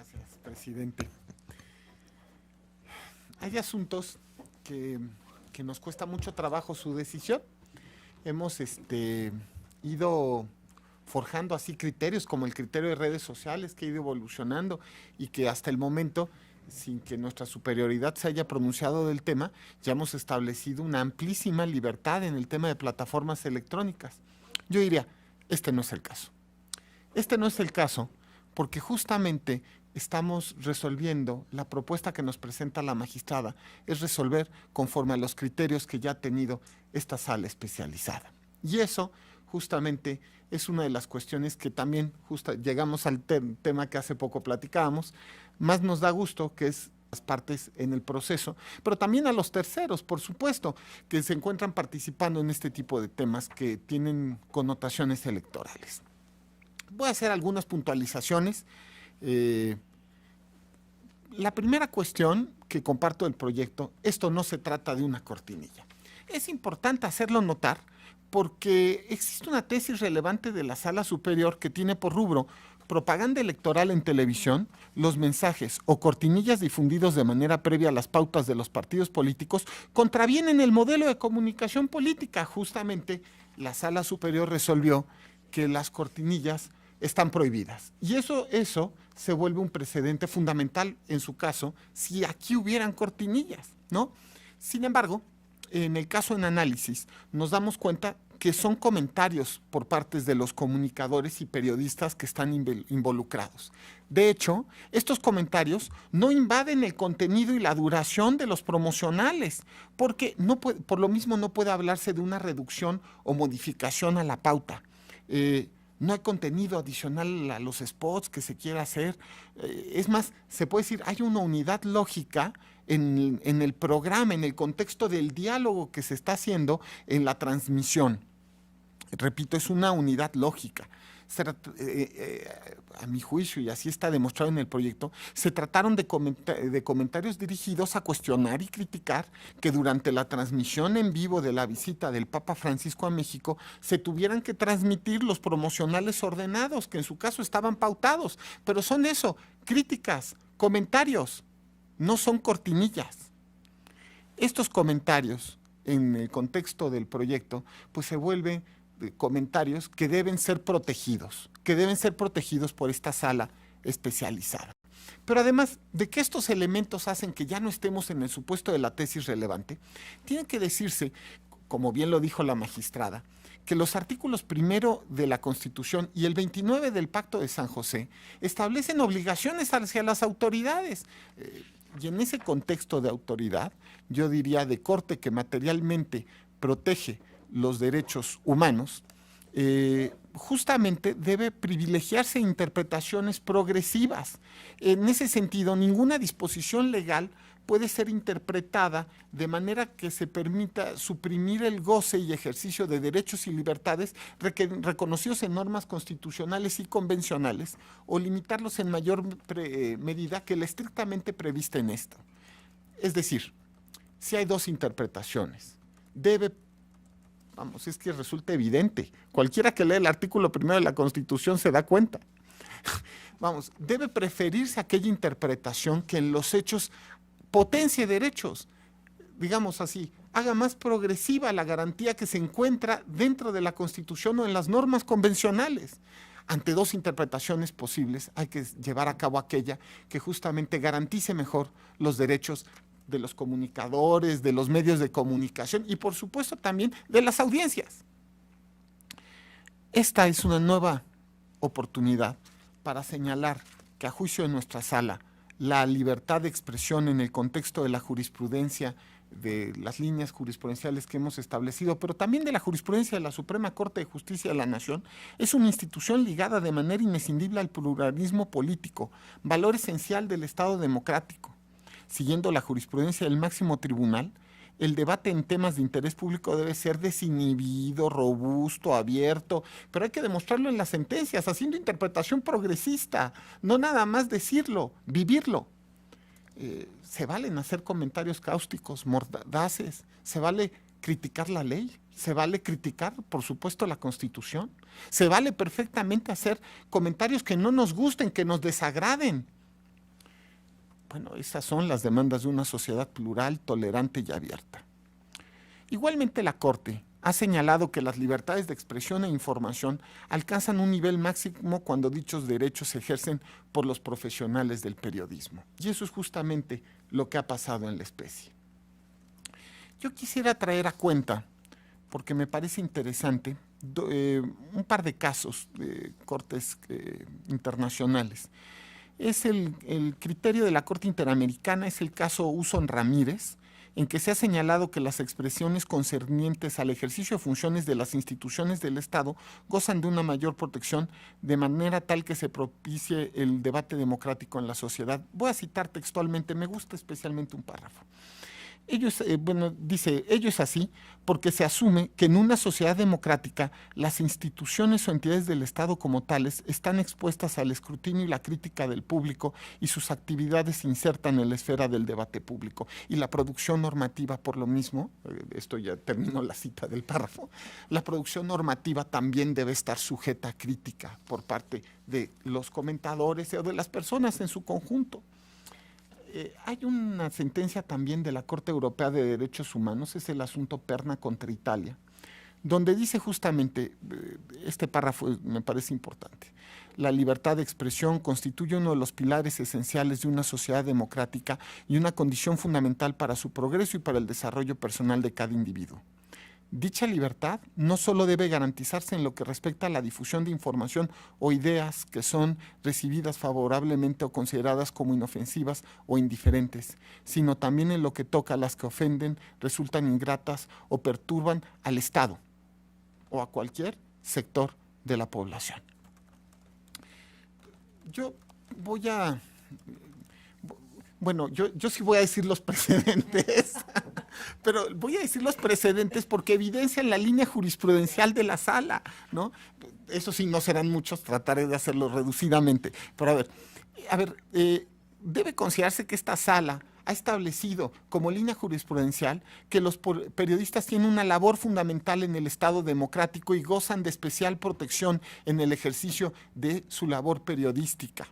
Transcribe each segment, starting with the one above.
Gracias, presidente. Hay asuntos que nos cuesta mucho trabajo su decisión. Hemos ido forjando así criterios como el criterio de redes sociales que ha ido evolucionando y que hasta el momento, sin que nuestra superioridad se haya pronunciado del tema, ya hemos establecido una amplísima libertad en el tema de plataformas electrónicas. Yo diría, este no es el caso. Este no es el caso porque justamente estamos resolviendo, la propuesta que nos presenta la magistrada es resolver conforme a los criterios que ya ha tenido esta sala especializada. Y eso justamente es una de las cuestiones que también llegamos al tema que hace poco platicábamos, más nos da gusto que es las partes en el proceso, pero también a los terceros, por supuesto, que se encuentran participando en este tipo de temas que tienen connotaciones electorales. Voy a hacer algunas puntualizaciones. La primera cuestión que comparto del proyecto, esto no se trata de una cortinilla. Es importante hacerlo notar porque existe una tesis relevante de la Sala Superior que tiene por rubro propaganda electoral en televisión, los mensajes o cortinillas difundidos de manera previa a las pautas de los partidos políticos contravienen el modelo de comunicación política. Justamente la Sala Superior resolvió que las cortinillas están prohibidas. Y eso se vuelve un precedente fundamental en su caso si aquí hubieran cortinillas, ¿no? Sin embargo, en el caso en análisis, nos damos cuenta que son comentarios por parte de los comunicadores y periodistas que están involucrados. De hecho, estos comentarios no invaden el contenido y la duración de los promocionales, porque por lo mismo no puede hablarse de una reducción o modificación a la pauta. No hay contenido adicional a los spots que se quiera hacer. Es más, se puede decir, hay una unidad lógica en el programa, en el contexto del diálogo que se está haciendo en la transmisión. Repito, es una unidad lógica. A mi juicio, y así está demostrado en el proyecto, se trataron de comentarios dirigidos a cuestionar y criticar que durante la transmisión en vivo de la visita del Papa Francisco a México se tuvieran que transmitir los promocionales ordenados, que en su caso estaban pautados, pero son eso, críticas, comentarios, no son cortinillas. Estos comentarios, en el contexto del proyecto, pues se vuelven comentarios que deben ser protegidos por esta sala especializada. Pero además de que estos elementos hacen que ya no estemos en el supuesto de la tesis relevante, tiene que decirse, como bien lo dijo la magistrada, que los artículos 1 de la Constitución y el 29 del Pacto de San José establecen obligaciones hacia las autoridades. Y en ese contexto de autoridad, yo diría de corte que materialmente protege los derechos humanos, justamente debe privilegiarse interpretaciones progresivas. En ese sentido, ninguna disposición legal puede ser interpretada de manera que se permita suprimir el goce y ejercicio de derechos y libertades reconocidos en normas constitucionales y convencionales o limitarlos en mayor medida que la estrictamente prevista en esto. Es decir, si hay dos interpretaciones, es que resulta evidente. Cualquiera que lea el artículo 1 de la Constitución se da cuenta. Debe preferirse aquella interpretación que en los hechos potencie derechos. Digamos así, haga más progresiva la garantía que se encuentra dentro de la Constitución o en las normas convencionales. Ante dos interpretaciones posibles, hay que llevar a cabo aquella que justamente garantice mejor los derechos de los comunicadores, de los medios de comunicación y por supuesto también de las audiencias. Esta es una nueva oportunidad para señalar que a juicio de nuestra sala, la libertad de expresión en el contexto de la jurisprudencia, de las líneas jurisprudenciales que hemos establecido, pero también de la jurisprudencia de la Suprema Corte de Justicia de la Nación, es una institución ligada de manera inescindible al pluralismo político, valor esencial del Estado democrático. Siguiendo la jurisprudencia del máximo tribunal, el debate en temas de interés público debe ser desinhibido, robusto, abierto, pero hay que demostrarlo en las sentencias, haciendo interpretación progresista, no nada más decirlo, vivirlo. Se valen hacer comentarios cáusticos, mordaces, se vale criticar la ley, se vale criticar, por supuesto, la Constitución, se vale perfectamente hacer comentarios que no nos gusten, que nos desagraden. Bueno, esas son las demandas de una sociedad plural, tolerante y abierta. Igualmente, la Corte ha señalado que las libertades de expresión e información alcanzan un nivel máximo cuando dichos derechos se ejercen por los profesionales del periodismo. Y eso es justamente lo que ha pasado en la especie. Yo quisiera traer a cuenta, porque me parece interesante, un par de casos de cortes internacionales. Es el criterio de la Corte Interamericana, es el caso Uson Ramírez, en que se ha señalado que las expresiones concernientes al ejercicio de funciones de las instituciones del Estado gozan de una mayor protección de manera tal que se propicie el debate democrático en la sociedad. Voy a citar textualmente, me gusta especialmente un párrafo. Dice, ello es así porque se asume que en una sociedad democrática las instituciones o entidades del Estado como tales están expuestas al escrutinio y la crítica del público y sus actividades se insertan en la esfera del debate público. Y la producción normativa, por lo mismo, esto ya terminó la cita del párrafo, la producción normativa también debe estar sujeta a crítica por parte de los comentadores o de las personas en su conjunto. Hay una sentencia también de la Corte Europea de Derechos Humanos, es el asunto Perna contra Italia, donde dice justamente, este párrafo me parece importante, la libertad de expresión constituye uno de los pilares esenciales de una sociedad democrática y una condición fundamental para su progreso y para el desarrollo personal de cada individuo. Dicha libertad no solo debe garantizarse en lo que respecta a la difusión de información o ideas que son recibidas favorablemente o consideradas como inofensivas o indiferentes, sino también en lo que toca a las que ofenden, resultan ingratas o perturban al Estado o a cualquier sector de la población. Yo sí voy a decir los precedentes, pero voy a decir los precedentes porque evidencian la línea jurisprudencial de la sala, ¿no? Eso sí, no serán muchos, trataré de hacerlo reducidamente. Pero debe considerarse que esta sala ha establecido como línea jurisprudencial que los periodistas tienen una labor fundamental en el Estado democrático y gozan de especial protección en el ejercicio de su labor periodística.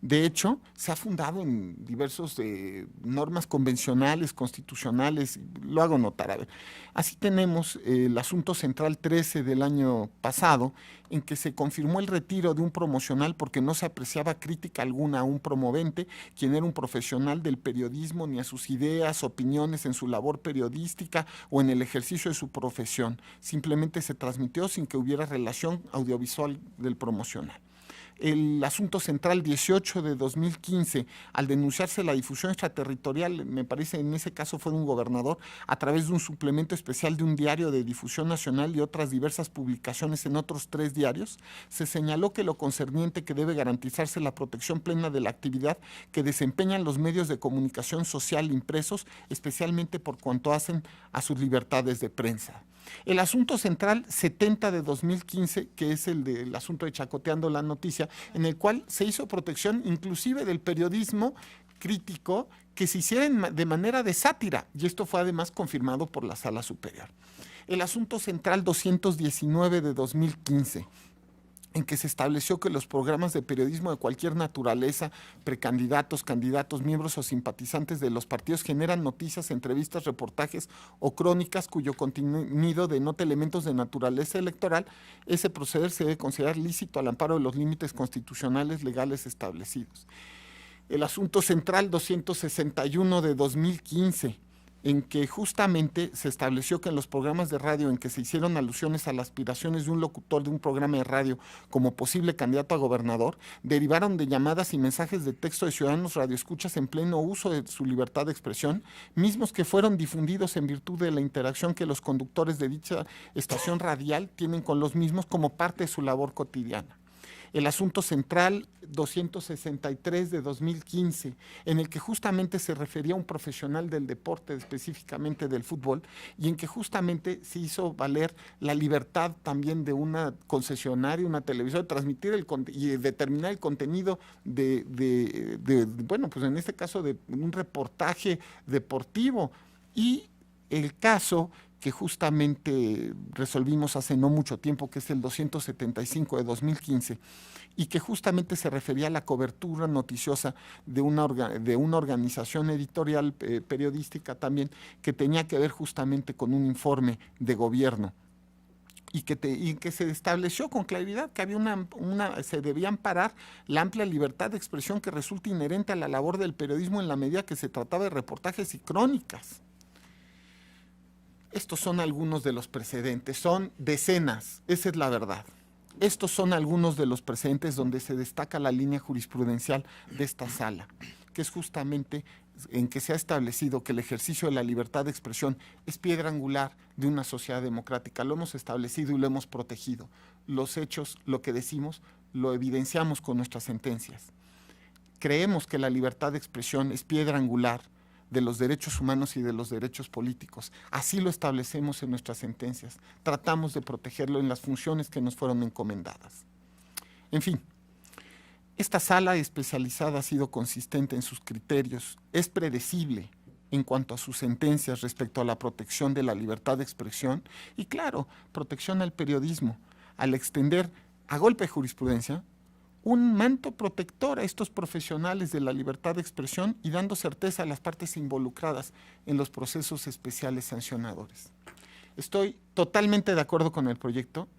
De hecho, se ha fundado en diversas normas convencionales, constitucionales, lo hago notar. Así tenemos el asunto central 13 del año pasado, en que se confirmó el retiro de un promocional porque no se apreciaba crítica alguna a un promovente, quien era un profesional del periodismo, ni a sus ideas, opiniones en su labor periodística o en el ejercicio de su profesión. Simplemente se transmitió sin que hubiera relación audiovisual del promocional. El asunto central 18 de 2015, al denunciarse la difusión extraterritorial, me parece en ese caso fue de un gobernador, a través de un suplemento especial de un diario de difusión nacional y otras diversas publicaciones en otros 3 diarios, se señaló que lo concerniente que debe garantizarse la protección plena de la actividad que desempeñan los medios de comunicación social impresos, especialmente por cuanto hacen a sus libertades de prensa. El asunto central 70 de 2015, que es el del asunto de Chacoteando la Noticia, en el cual se hizo protección inclusive del periodismo crítico que se hiciera de manera de sátira, y esto fue además confirmado por la Sala Superior. El asunto central 219 de 2015, en que se estableció que los programas de periodismo de cualquier naturaleza, precandidatos, candidatos, miembros o simpatizantes de los partidos generan noticias, entrevistas, reportajes o crónicas cuyo contenido denota elementos de naturaleza electoral, ese proceder se debe considerar lícito al amparo de los límites constitucionales legales establecidos. El asunto central 261 de 2015, en que justamente se estableció que en los programas de radio en que se hicieron alusiones a las aspiraciones de un locutor de un programa de radio como posible candidato a gobernador, derivaron de llamadas y mensajes de texto de ciudadanos radioescuchas en pleno uso de su libertad de expresión, mismos que fueron difundidos en virtud de la interacción que los conductores de dicha estación radial tienen con los mismos como parte de su labor cotidiana. El asunto central 263 de 2015, en el que justamente se refería a un profesional del deporte, específicamente del fútbol, y en que justamente se hizo valer la libertad también de una concesionaria, una televisora, de transmitir y determinar el contenido pues en este caso de un reportaje deportivo. Y el caso que justamente resolvimos hace no mucho tiempo, que es el 275 de 2015, y que justamente se refería a la cobertura noticiosa de una organización editorial periodística también, que tenía que ver justamente con un informe de gobierno. Y que se estableció con claridad que había se debía amparar la amplia libertad de expresión que resulta inherente a la labor del periodismo en la medida que se trataba de reportajes y crónicas. Estos son algunos de los precedentes, son decenas, esa es la verdad. Estos son algunos de los precedentes donde se destaca la línea jurisprudencial de esta sala, que es justamente en que se ha establecido que el ejercicio de la libertad de expresión es piedra angular de una sociedad democrática. Lo hemos establecido y lo hemos protegido. Los hechos, lo que decimos, lo evidenciamos con nuestras sentencias. Creemos que la libertad de expresión es piedra angular de los derechos humanos y de los derechos políticos. Así lo establecemos en nuestras sentencias. Tratamos de protegerlo en las funciones que nos fueron encomendadas. En fin, esta sala especializada ha sido consistente en sus criterios, es predecible en cuanto a sus sentencias respecto a la protección de la libertad de expresión y, claro, protección al periodismo, al extender a golpe de jurisprudencia un manto protector a estos profesionales de la libertad de expresión y dando certeza a las partes involucradas en los procesos especiales sancionadores. Estoy totalmente de acuerdo con el proyecto,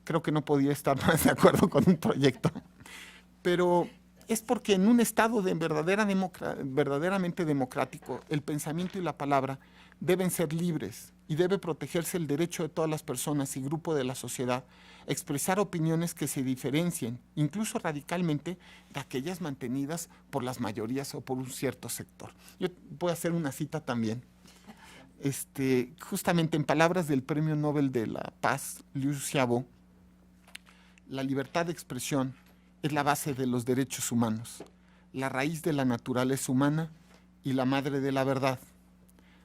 creo que no podía estar más de acuerdo con un proyecto, pero es porque en un estado de verdaderamente democrático, el pensamiento y la palabra deben ser libres y debe protegerse el derecho de todas las personas y grupos de la sociedad a expresar opiniones que se diferencien, incluso radicalmente, de aquellas mantenidas por las mayorías o por un cierto sector. Yo voy a hacer una cita también. Justamente en palabras del Premio Nobel de la Paz, Liu Xiaobo, la libertad de expresión es la base de los derechos humanos, la raíz de la naturaleza humana y la madre de la verdad.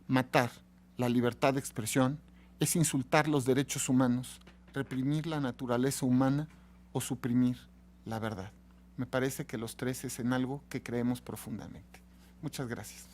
Matar la libertad de expresión es insultar los derechos humanos, reprimir la naturaleza humana o suprimir la verdad. Me parece que los tres es en algo que creemos profundamente. Muchas gracias.